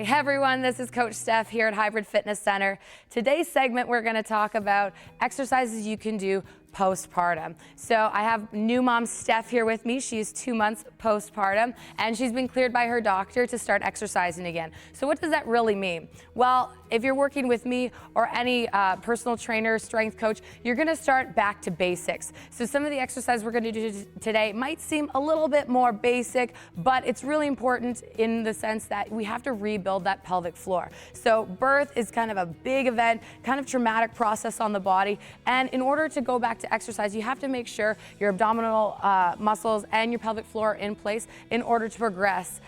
Hey everyone, this is Coach Steph here at Hybrid Fitness Center. Today's segment we're going to talk about exercises you can do postpartum. So I have new mom Steph here with me. She's 2 months postpartum and she's been cleared by her doctor to start exercising again. So what does that really mean? Well, if you're working with me or any personal trainer, strength coach, you're going to start back to basics. So some of the exercises we're going to do today might seem a little bit more basic, but it's really important in the sense that we have to rebuild that pelvic floor. So birth is kind of a big event, kind of traumatic process on the body, and in order to go back to exercise, you have to make sure your abdominal muscles and your pelvic floor are in place in order to progress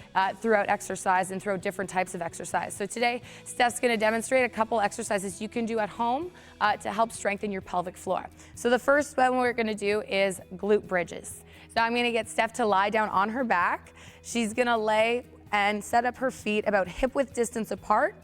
throughout exercise and throughout different types of exercise. So today, Steph's going to demonstrate a couple exercises you can do at home to help strengthen your pelvic floor. So the first one we're going to do is glute bridges. So I'm going to get Steph to lie down on her back. She's going to lay and set up her feet about hip width distance apart.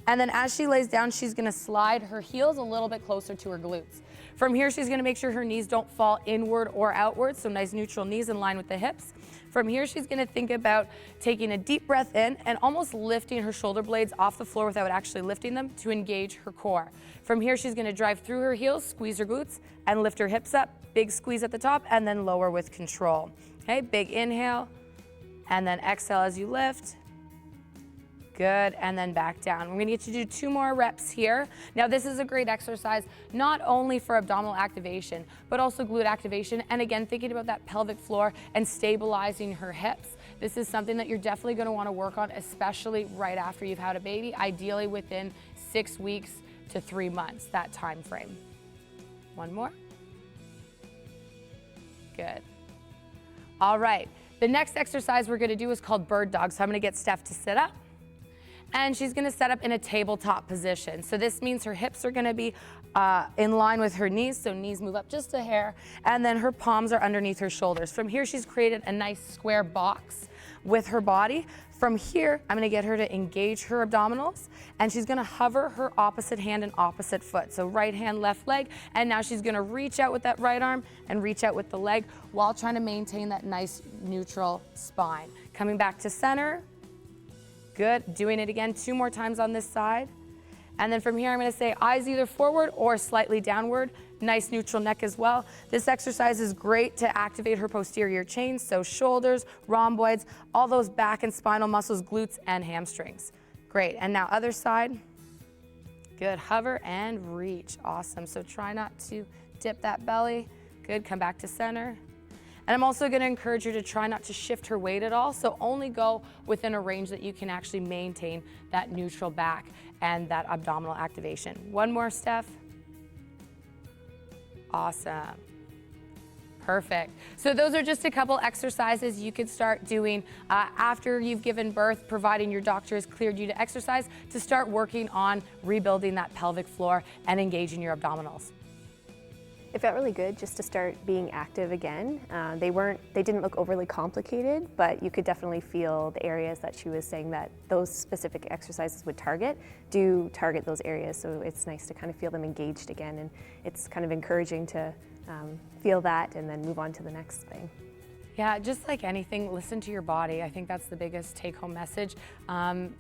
And then as she lays down, she's going to slide her heels a little bit closer to her glutes. From here, she's going to make sure her knees don't fall inward or outward, so nice neutral knees in line with the hips. From here, she's going to think about taking a deep breath in and almost lifting her shoulder blades off the floor without actually lifting them to engage her core. From here, she's going to drive through her heels, squeeze her glutes, and lift her hips up. Big squeeze at the top, and then lower with control. Okay, big inhale, and then exhale as you lift. Good, and then back down. We're gonna get you to do 2 more reps here. Now this is a great exercise, not only for abdominal activation, but also glute activation, and again, thinking about that pelvic floor and stabilizing her hips. This is something that you're definitely gonna wanna work on, especially right after you've had a baby, ideally within 6 weeks to 3 months, that time frame. 1 more. Good. All right, the next exercise we're gonna do is called bird dog. So I'm gonna get Steph to sit up. And she's gonna set up in a tabletop position. So this means her hips are gonna be in line with her knees, so knees move up just a hair, and then her palms are underneath her shoulders. From here, she's created a nice square box with her body. From here, I'm gonna get her to engage her abdominals, and she's gonna hover her opposite hand and opposite foot. So right hand, left leg, and now she's gonna reach out with that right arm and reach out with the leg while trying to maintain that nice neutral spine. Coming back to center. Good, doing it again 2 more times on this side. And then from here, I'm gonna say eyes either forward or slightly downward. Nice neutral neck as well. This exercise is great to activate her posterior chain, so shoulders, rhomboids, all those back and spinal muscles, glutes and hamstrings. Great, and now other side. Good, hover and reach, awesome. So try not to dip that belly. Good, come back to center. And I'm also gonna encourage her to try not to shift her weight at all, so only go within a range that you can actually maintain that neutral back and that abdominal activation. 1 more, Steph. Awesome. Perfect. So those are just a couple exercises you could start doing after you've given birth, providing your doctor has cleared you to exercise, to start working on rebuilding that pelvic floor and engaging your abdominals. It felt really good just to start being active again. They didn't look overly complicated, but you could definitely feel the areas that she was saying that those specific exercises would target those areas. So it's nice to kind of feel them engaged again, and it's kind of encouraging to feel that and then move on to the next thing. Yeah, just like anything, listen to your body. I think that's the biggest take-home message.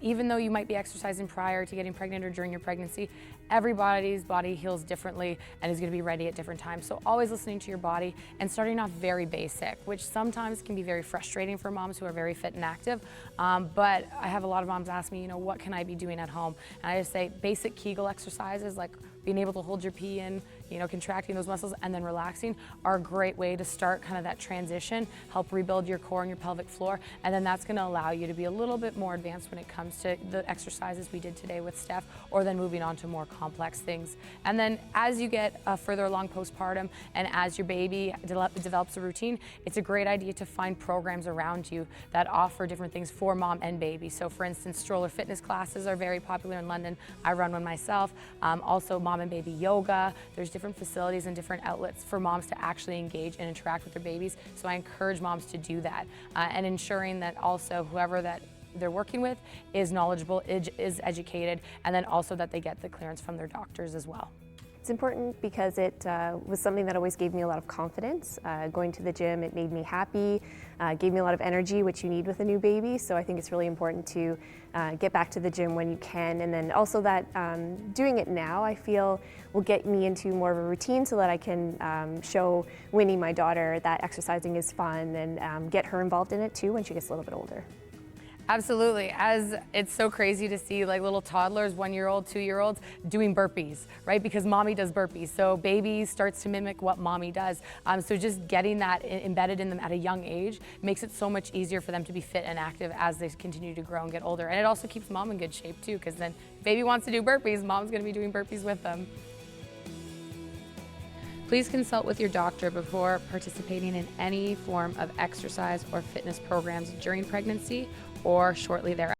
Even though you might be exercising prior to getting pregnant or during your pregnancy, everybody's body heals differently and is gonna be ready at different times. So always listening to your body and starting off very basic, which sometimes can be very frustrating for moms who are very fit and active. But I have a lot of moms ask me, what can I be doing at home? And I just say basic Kegel exercises, like being able to hold your pee in, contracting those muscles and then relaxing, are a great way to start kind of that transition, help rebuild your core and your pelvic floor, and then that's gonna allow you to be a little bit more advanced when it comes to the exercises we did today with Steph, or then moving on to more complex things. And then as you get further along postpartum and as your baby develops a routine, it's a great idea to find programs around you that offer different things for mom and baby. So for instance, StrongHer Fitness classes are very popular in London. I run one myself. Also mom and baby yoga. There's different facilities and different outlets for moms to actually engage and interact with their babies. So I encourage moms to do that, and ensuring that also whoever that they're working with is knowledgeable, is educated, and then also that they get the clearance from their doctors as well. It's important because it was something that always gave me a lot of confidence. Going to the gym, it made me happy, gave me a lot of energy, which you need with a new baby. So I think it's really important to get back to the gym when you can. And then also that doing it now, I feel, will get me into more of a routine so that I can show Winnie, my daughter, that exercising is fun and get her involved in it too when she gets a little bit older. Absolutely, as it's so crazy to see like little toddlers, 1-year-old, 2-year-olds doing burpees, right? Because mommy does burpees. So baby starts to mimic what mommy does. So just getting that embedded in them at a young age makes it so much easier for them to be fit and active as they continue to grow and get older. And it also keeps mom in good shape too, because then if baby wants to do burpees, mom's gonna be doing burpees with them. Please consult with your doctor before participating in any form of exercise or fitness programs during pregnancy or shortly thereafter.